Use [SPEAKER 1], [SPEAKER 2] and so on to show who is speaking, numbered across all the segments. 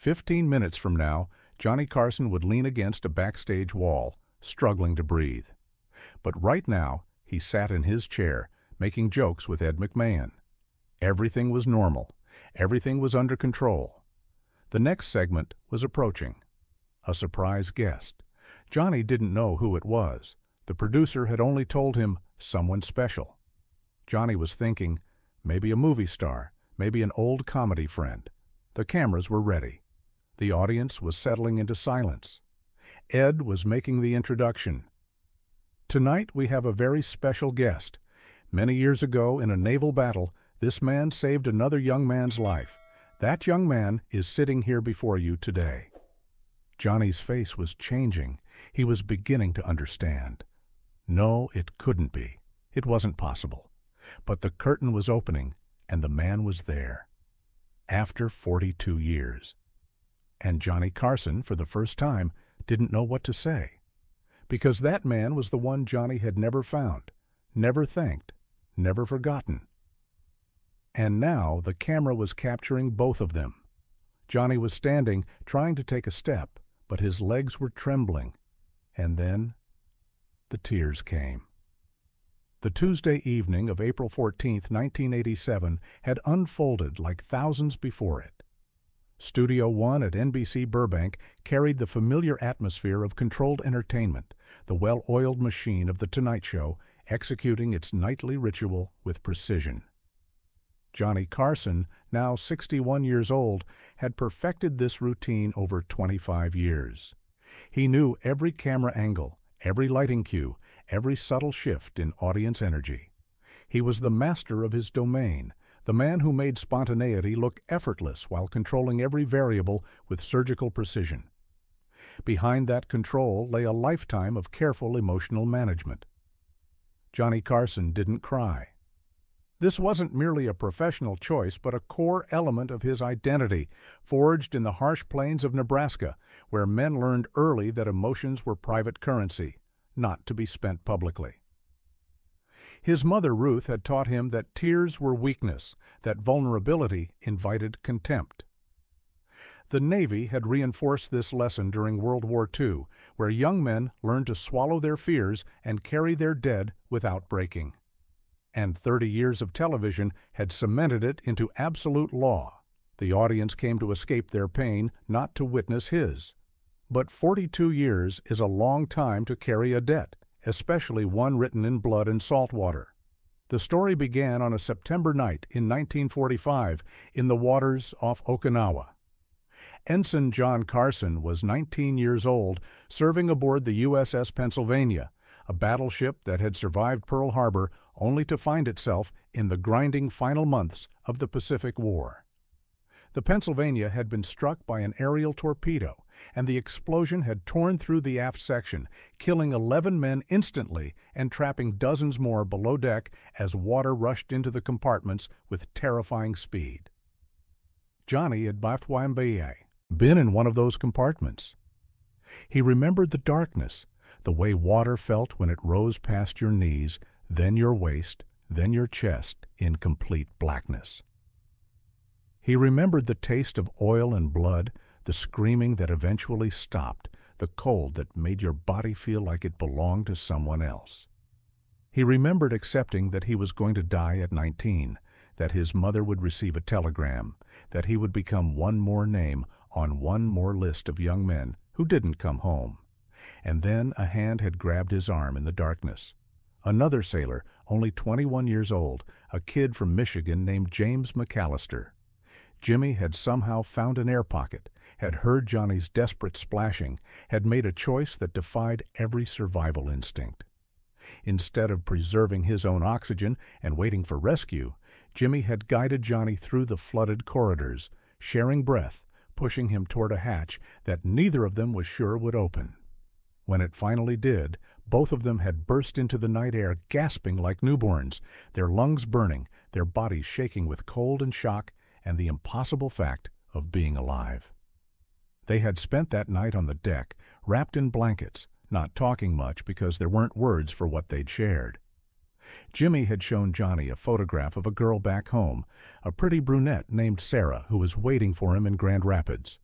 [SPEAKER 1] 15 minutes from now, Johnny Carson would lean against a backstage wall, struggling to breathe. But right now, he sat in his chair, making jokes with Ed McMahon. Everything was normal. Everything was under control. The next segment was approaching. A surprise guest. Johnny didn't know who it was. The producer had only told him, someone special. Johnny was thinking, maybe a movie star, maybe an old comedy friend. The cameras were ready. The audience was settling into silence. Ed was making the introduction. Tonight we have a very special guest. Many years ago, in a naval battle, this man saved another young man's life. That young man is sitting here before you today. Johnny's face was changing. He was beginning to understand. No, it couldn't be. It wasn't possible. But the curtain was opening, and the man was there. After 42 years. And Johnny Carson, for the first time, didn't know what to say. Because that man was the one Johnny had never found, never thanked, never forgotten. And now the camera was capturing both of them. Johnny was standing, trying to take a step, but his legs were trembling. And then the tears came. The Tuesday evening of April 14th, 1987, had unfolded like thousands before it. Studio One at NBC Burbank carried the familiar atmosphere of controlled entertainment, the well-oiled machine of The Tonight Show executing its nightly ritual with precision. Johnny Carson, now 61 years old, had perfected this routine over 25 years. He knew every camera angle, every lighting cue, every subtle shift in audience energy. He was the master of his domain, the man who made spontaneity look effortless while controlling every variable with surgical precision. Behind that control lay a lifetime of careful emotional management. Johnny Carson didn't cry. This wasn't merely a professional choice, but a core element of his identity, forged in the harsh plains of Nebraska, where men learned early that emotions were private currency, not to be spent publicly. His mother Ruth had taught him that tears were weakness, that vulnerability invited contempt. The Navy had reinforced this lesson during World War II, where young men learned to swallow their fears and carry their dead without breaking. And 30 years of television had cemented it into absolute law. The audience came to escape their pain, not to witness his. But 42 years is a long time to carry a debt, especially one written in blood and salt water. The story began on a September night in 1945 in the waters off Okinawa. Ensign John Carson was 19 years old, serving aboard the USS Pennsylvania, a battleship that had survived Pearl Harbor only to find itself in the grinding final months of the Pacific War. The Pennsylvania had been struck by an aerial torpedo, and the explosion had torn through the aft section, killing 11 men instantly and trapping dozens more below deck as water rushed into the compartments with terrifying speed. Johnny had been in one of those compartments. He remembered the darkness, the way water felt when it rose past your knees, then your waist, then your chest in complete blackness. He remembered the taste of oil and blood, the screaming that eventually stopped, the cold that made your body feel like it belonged to someone else. He remembered accepting that he was going to die at 19, that his mother would receive a telegram, that he would become one more name on one more list of young men who didn't come home. And then a hand had grabbed his arm in the darkness. Another sailor, only 21 years old, a kid from Michigan named James McAllister. Jimmy had somehow found an air pocket, had heard Johnny's desperate splashing, had made a choice that defied every survival instinct. Instead of preserving his own oxygen and waiting for rescue, Jimmy had guided Johnny through the flooded corridors, sharing breath, pushing him toward a hatch that neither of them was sure would open. When it finally did, both of them had burst into the night air gasping like newborns, their lungs burning, their bodies shaking with cold and shock and the impossible fact of being alive. They had spent that night on the deck, wrapped in blankets, not talking much because there weren't words for what they'd shared. Jimmy had shown Johnny a photograph of a girl back home, a pretty brunette named Sarah who was waiting for him in Grand Rapids.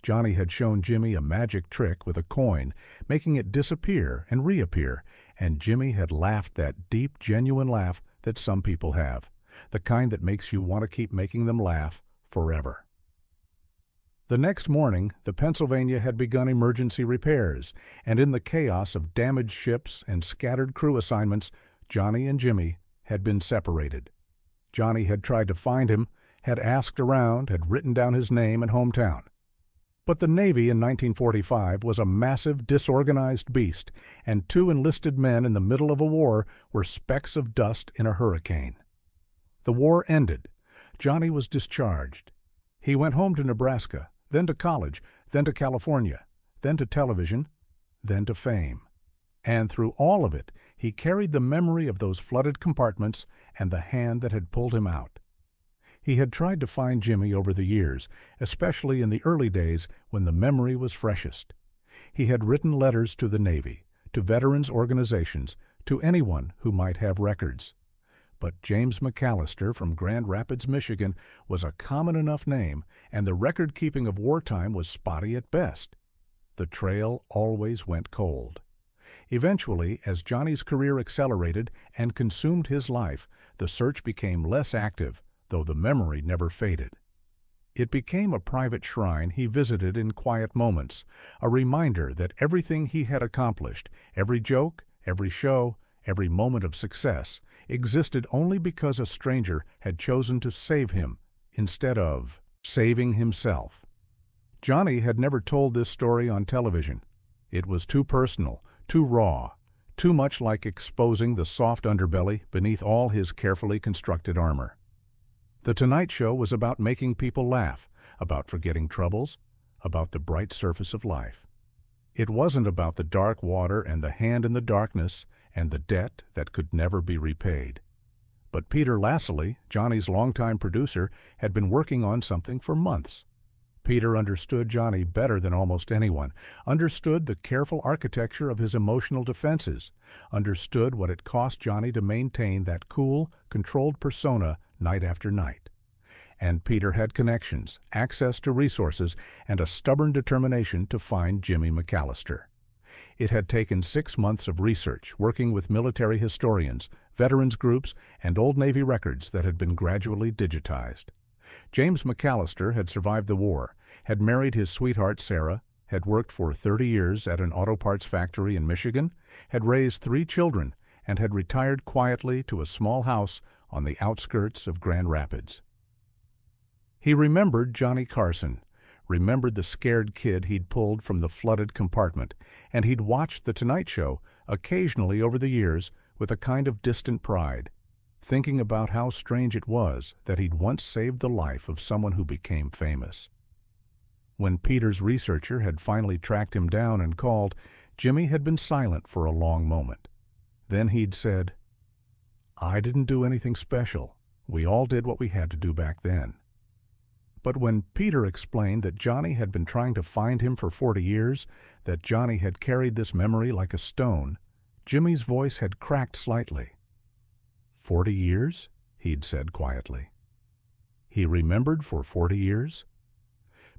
[SPEAKER 1] Johnny had shown Jimmy a magic trick with a coin, making it disappear and reappear, and Jimmy had laughed that deep, genuine laugh that some people have, the kind that makes you want to keep making them laugh forever. The next morning, the Pennsylvania had begun emergency repairs, and in the chaos of damaged ships and scattered crew assignments, Johnny and Jimmy had been separated. Johnny had tried to find him, had asked around, had written down his name and hometown. But the Navy in 1945 was a massive, disorganized beast, and 2 enlisted men in the middle of a war were specks of dust in a hurricane. The war ended. Johnny was discharged. He went home to Nebraska, then to college, then to California, then to television, then to fame. And through all of it, he carried the memory of those flooded compartments and the hand that had pulled him out. He had tried to find Jimmy over the years, especially in the early days when the memory was freshest. He had written letters to the Navy, to veterans organizations, to anyone who might have records. But James McAllister from Grand Rapids, Michigan, was a common enough name, and the record-keeping of wartime was spotty at best. The trail always went cold. Eventually, as Johnny's career accelerated and consumed his life, the search became less active, though the memory never faded. It became a private shrine he visited in quiet moments, a reminder that everything he had accomplished, every joke, every show, every moment of success, existed only because a stranger had chosen to save him instead of saving himself. Johnny had never told this story on television. It was too personal, too raw, too much like exposing the soft underbelly beneath all his carefully constructed armor. The Tonight Show was about making people laugh, about forgetting troubles, about the bright surface of life. It wasn't about the dark water and the hand in the darkness and the debt that could never be repaid. But Peter Lassily, Johnny's longtime producer, had been working on something for months. Peter understood Johnny better than almost anyone, understood the careful architecture of his emotional defenses, understood what it cost Johnny to maintain that cool, controlled persona night after night. And Peter had connections, access to resources, and a stubborn determination to find Jimmy McAllister. It had taken 6 months of research, working with military historians, veterans groups, and old Navy records that had been gradually digitized. James McAllister had survived the war, had married his sweetheart Sarah, had worked for 30 years at an auto parts factory in Michigan, had raised 3 children, and had retired quietly to a small house on the outskirts of Grand Rapids. He remembered Johnny Carson, remembered the scared kid he'd pulled from the flooded compartment, and he'd watched The Tonight Show occasionally over the years with a kind of distant pride, thinking about how strange it was that he'd once saved the life of someone who became famous. When Peter's researcher had finally tracked him down and called, Jimmy had been silent for a long moment. Then he'd said, "I didn't do anything special. We all did what we had to do back then." But when Peter explained that Johnny had been trying to find him for 40 years, that Johnny had carried this memory like a stone, Jimmy's voice had cracked slightly. 40 years? He'd said quietly. He remembered for 40 years?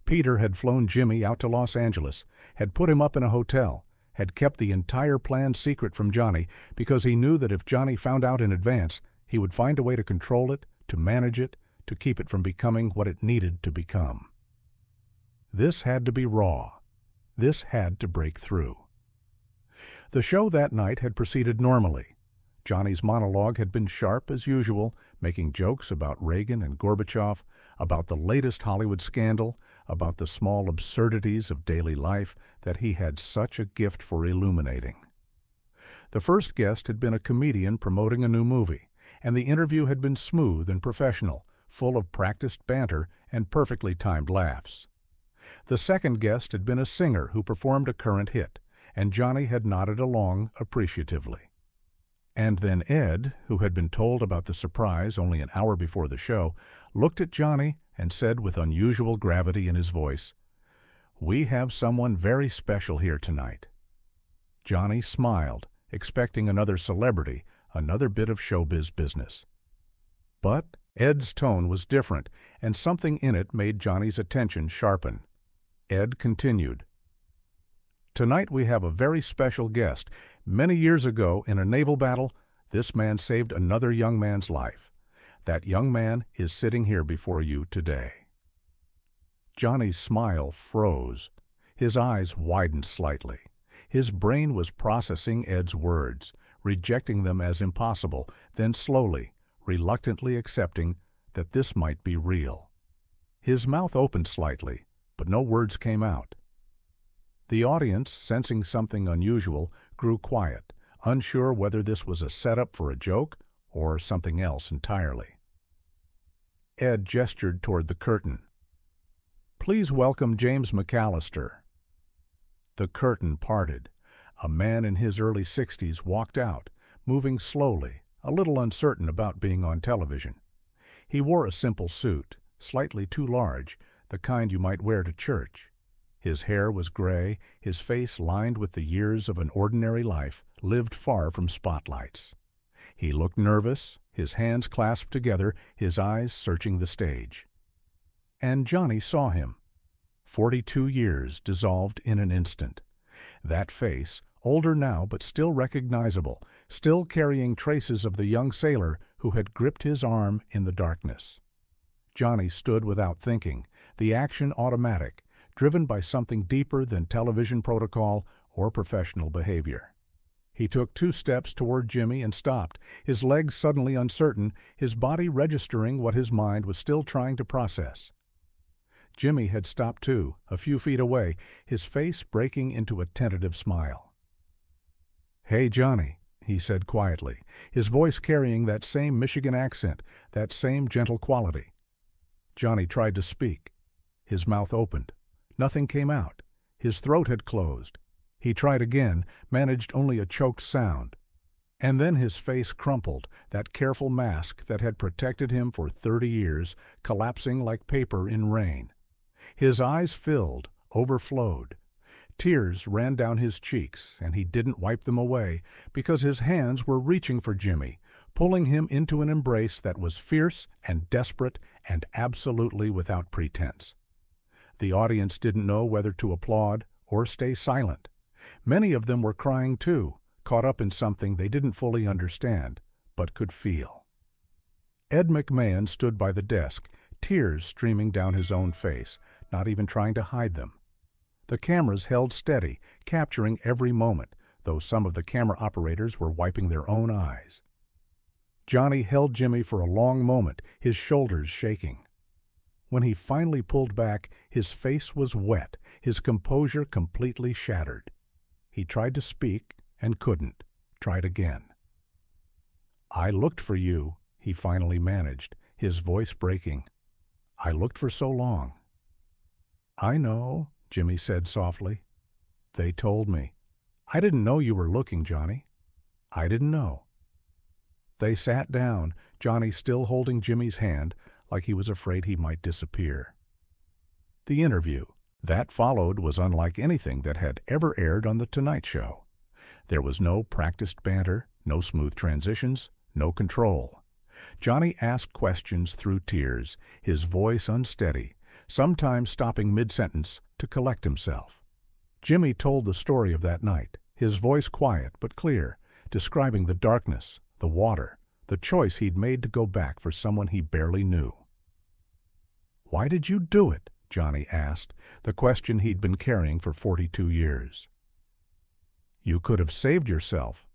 [SPEAKER 1] Peter had flown Jimmy out to Los Angeles, had put him up in a hotel, had kept the entire plan secret from Johnny because he knew that if Johnny found out in advance, he would find a way to control it, to manage it, to keep it from becoming what it needed to become. This had to be raw. This had to break through. The show that night had proceeded normally. Johnny's monologue had been sharp as usual, making jokes about Reagan and Gorbachev, about the latest Hollywood scandal, about the small absurdities of daily life that he had such a gift for illuminating. The first guest had been a comedian promoting a new movie, and the interview had been smooth and professional, full of practiced banter and perfectly timed laughs. The second guest had been a singer who performed a current hit, and Johnny had nodded along appreciatively. And then Ed, who had been told about the surprise only an hour before the show, looked at Johnny and said with unusual gravity in his voice, "We have someone very special here tonight." Johnny smiled, expecting another celebrity, another bit of showbiz business. But Ed's tone was different, and something in it made Johnny's attention sharpen. Ed continued. Tonight we have a very special guest. Many years ago, in a naval battle, this man saved another young man's life. That young man is sitting here before you today. Johnny's smile froze. His eyes widened slightly. His brain was processing Ed's words, rejecting them as impossible, then slowly, reluctantly accepting that this might be real. His mouth opened slightly, but no words came out. The audience, sensing something unusual, grew quiet, unsure whether this was a setup for a joke or something else entirely. Ed gestured toward the curtain. Please welcome James McAllister. The curtain parted. A man in his early 60s walked out, moving slowly, a little uncertain about being on television. He wore a simple suit, slightly too large, the kind you might wear to church. His hair was gray, his face lined with the years of an ordinary life lived far from spotlights. He looked nervous, his hands clasped together, his eyes searching the stage. And Johnny saw him. 42 years dissolved in an instant. That face, older now but still recognizable, still carrying traces of the young sailor who had gripped his arm in the darkness. Johnny stood without thinking, the action automatic, driven by something deeper than television protocol or professional behavior. He took 2 steps toward Jimmy and stopped, his legs suddenly uncertain, his body registering what his mind was still trying to process. Jimmy had stopped too, a few feet away, his face breaking into a tentative smile. "Hey, Johnny," he said quietly, his voice carrying that same Michigan accent, that same gentle quality. Johnny tried to speak. His mouth opened. Nothing came out. His throat had closed. He tried again, managed only a choked sound. And then his face crumpled, that careful mask that had protected him for 30 years, collapsing like paper in rain. His eyes filled, overflowed. Tears ran down his cheeks, and he didn't wipe them away, because his hands were reaching for Jimmy, pulling him into an embrace that was fierce and desperate and absolutely without pretense. The audience didn't know whether to applaud or stay silent. Many of them were crying too, caught up in something they didn't fully understand, but could feel. Ed McMahon stood by the desk, tears streaming down his own face, not even trying to hide them. The cameras held steady, capturing every moment, though some of the camera operators were wiping their own eyes. Johnny held Jimmy for a long moment, his shoulders shaking. When he finally pulled back, his face was wet, his composure completely shattered. He tried to speak and couldn't, tried again. "I looked for you," he finally managed, his voice breaking. "I looked for so long." "I know," Jimmy said softly. "They told me. I didn't know you were looking, Johnny. I didn't know." They sat down, Johnny still holding Jimmy's hand, like he was afraid he might disappear. The interview that followed was unlike anything that had ever aired on The Tonight Show. There was no practiced banter, no smooth transitions, no control. Johnny asked questions through tears, his voice unsteady, sometimes stopping mid-sentence to collect himself. Jimmy told the story of that night, his voice quiet but clear, describing the darkness, the water, the choice he'd made to go back for someone he barely knew. "Why did you do it?" Johnny asked, the question he'd been carrying for 42 years. "You could have saved yourself.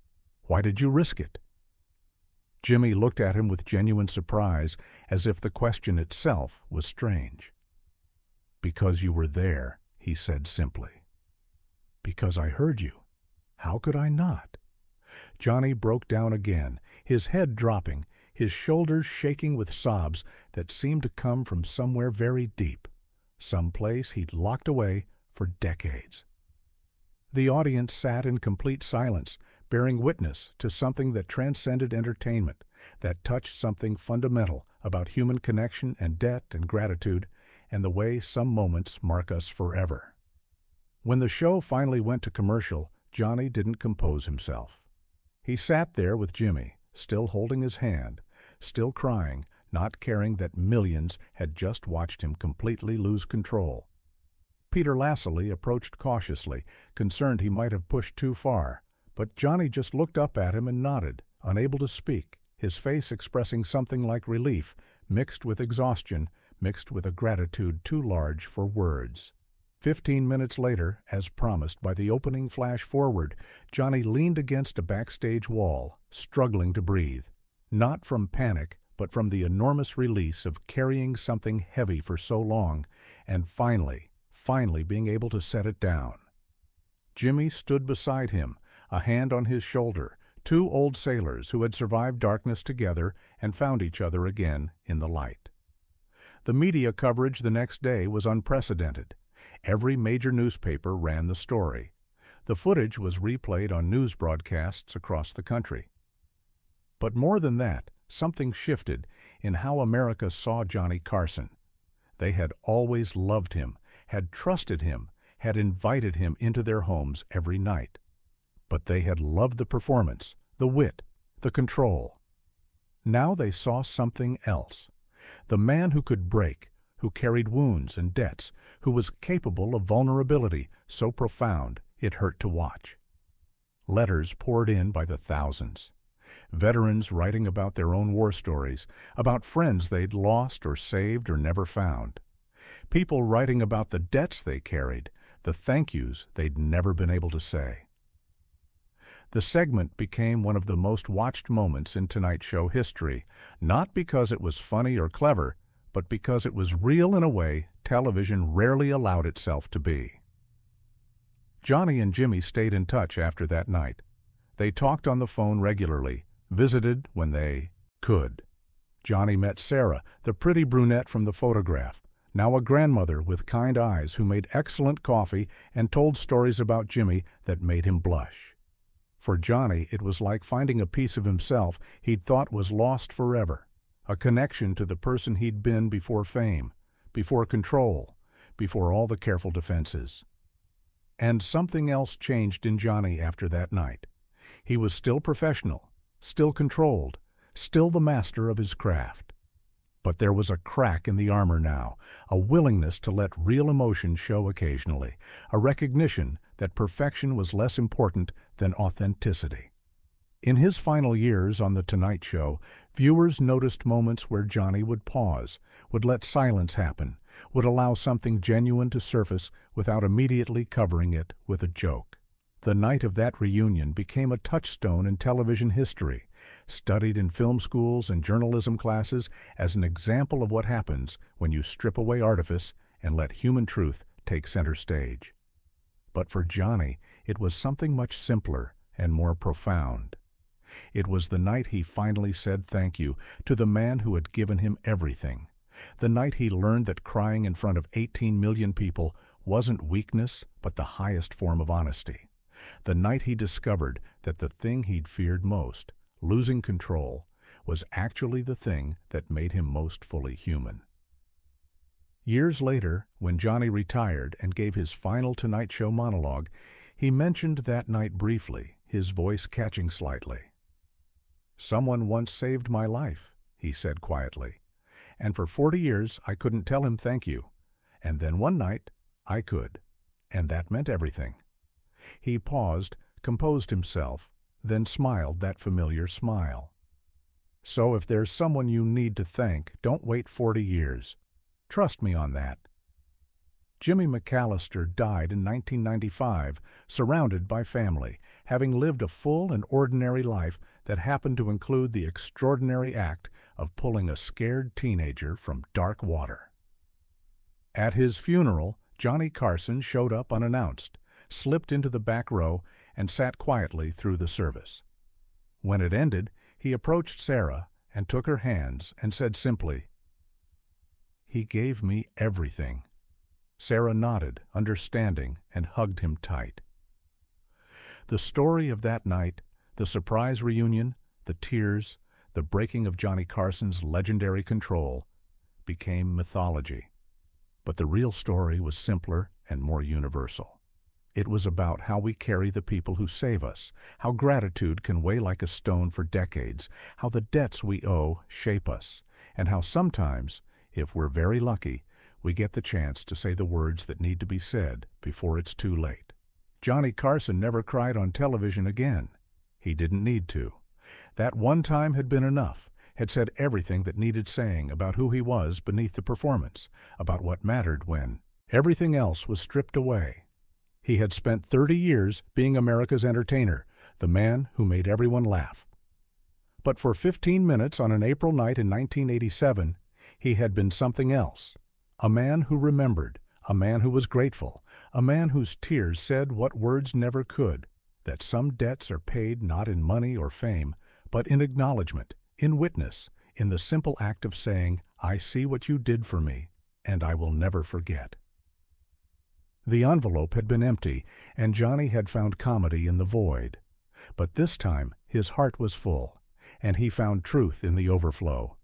[SPEAKER 1] Why did you risk it?" Jimmy looked at him with genuine surprise, as if the question itself was strange. "Because you were there," he said simply. "Because I heard you. How could I not?" Johnny broke down again, his head dropping, his shoulders shaking with sobs that seemed to come from somewhere very deep, some place he'd locked away for decades. The audience sat in complete silence, bearing witness to something that transcended entertainment, that touched something fundamental about human connection and debt and gratitude, and the way some moments mark us forever. When the show finally went to commercial, Johnny didn't compose himself. He sat there with Jimmy, still holding his hand, still crying, not caring that millions had just watched him completely lose control. Peter Lassley approached cautiously, concerned he might have pushed too far, but Johnny just looked up at him and nodded, unable to speak, his face expressing something like relief, mixed with exhaustion, mixed with a gratitude too large for words. 15 minutes later, as promised by the opening flash forward, Johnny leaned against a backstage wall, struggling to breathe, not from panic, but from the enormous release of carrying something heavy for so long, and finally being able to set it down. Jimmy stood beside him, a hand on his shoulder, two old sailors who had survived darkness together and found each other again in the light. The media coverage the next day was unprecedented. Every major newspaper ran the story. The footage was replayed on news broadcasts across the country. But more than that, something shifted in how America saw Johnny Carson. They had always loved him, had trusted him, had invited him into their homes every night. But they had loved the performance, the wit, the control. Now they saw something else. The man who could break, who carried wounds and debts, who was capable of vulnerability so profound it hurt to watch. Letters poured in by the thousands. Veterans writing about their own war stories, about friends they'd lost or saved or never found. People writing about the debts they carried, the thank yous they'd never been able to say. The segment became one of the most watched moments in Tonight Show history, not because it was funny or clever, but because it was real in a way television rarely allowed itself to be. Johnny and Jimmy stayed in touch after that night. They talked on the phone regularly, visited when they could. Johnny met Sarah, the pretty brunette from the photograph, now a grandmother with kind eyes who made excellent coffee and told stories about Jimmy that made him blush. For Johnny, it was like finding a piece of himself he'd thought was lost forever, a connection to the person he'd been before fame, before control, before all the careful defenses. And something else changed in Johnny after that night. He was still professional, still controlled, still the master of his craft. But there was a crack in the armor now, a willingness to let real emotion show occasionally, a recognition that perfection was less important than authenticity. In his final years on The Tonight Show, viewers noticed moments where Johnny would pause, would let silence happen, would allow something genuine to surface without immediately covering it with a joke. The night of that reunion became a touchstone in television history, studied in film schools and journalism classes as an example of what happens when you strip away artifice and let human truth take center stage. But for Johnny, it was something much simpler and more profound. It was the night he finally said thank you to the man who had given him everything. The night he learned that crying in front of 18 million people wasn't weakness, but the highest form of honesty. The night he discovered that the thing he'd feared most, losing control, was actually the thing that made him most fully human. Years later, when Johnny retired and gave his final Tonight Show monologue, he mentioned that night briefly, his voice catching slightly. "Someone once saved my life," he said quietly, "and for 40 years I couldn't tell him thank you. And then one night I could, and that meant everything." He paused, composed himself, then smiled that familiar smile. So if there's someone you need to thank, don't wait 40 years. Trust me on that. Jimmy McAllister died in 1995, surrounded by family, having lived a full and ordinary life that happened to include the extraordinary act of pulling a scared teenager from dark water. At his funeral, Johnny Carson showed up unannounced, slipped into the back row, and sat quietly through the service. When it ended, he approached Sarah and took her hands and said simply, "He gave me everything." Sarah nodded, understanding, and hugged him tight. The story of that night, the surprise reunion, the tears, the breaking of Johnny Carson's legendary control, became mythology. But the real story was simpler and more universal. It was about how we carry the people who save us, how gratitude can weigh like a stone for decades, how the debts we owe shape us, and how sometimes, if we're very lucky, we get the chance to say the words that need to be said before it's too late. Johnny Carson never cried on television again. He didn't need to. That one time had been enough, had said everything that needed saying about who he was beneath the performance, about what mattered when everything else was stripped away. He had spent 30 years being America's entertainer, the man who made everyone laugh. But for 15 minutes on an April night in 1987, he had been something else. A man who remembered, a man who was grateful, a man whose tears said what words never could, that some debts are paid not in money or fame, but in acknowledgment, in witness, in the simple act of saying, "I see what you did for me, and I will never forget." The envelope had been empty, and Johnny had found comedy in the void. But this time his heart was full, and he found truth in the overflow.